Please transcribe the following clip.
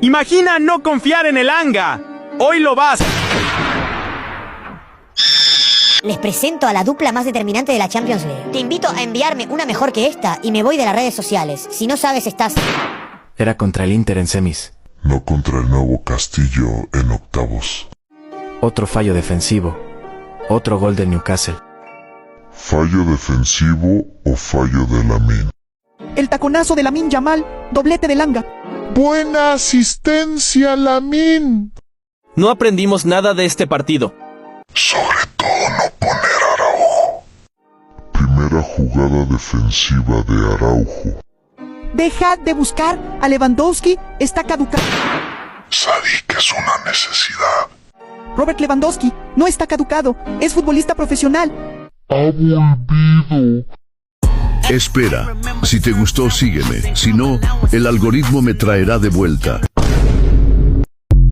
Imagina no confiar en el Anga. Hoy lo vas. Les presento a la dupla más determinante de la Champions League. Te invito a enviarme una mejor que esta y me voy de las redes sociales. Si no sabes, estás... Era contra el Inter en semis. No contra el Nuevo Castillo en octavos. Otro fallo defensivo. Otro gol del Newcastle. ¿Fallo defensivo o fallo de Lamine? El taconazo de Lamine Yamal, doblete de Langa. ¡Buena asistencia, Lamine! No aprendimos nada de este partido. Sobre todo no poner a Araujo. Primera jugada defensiva de Araujo. Deja de buscar a Lewandowski, está caducado. Sadik es una necesidad. Robert Lewandowski no está caducado, es futbolista profesional. Ha volvido. Espera, si te gustó sígueme, si no, el algoritmo me traerá de vuelta.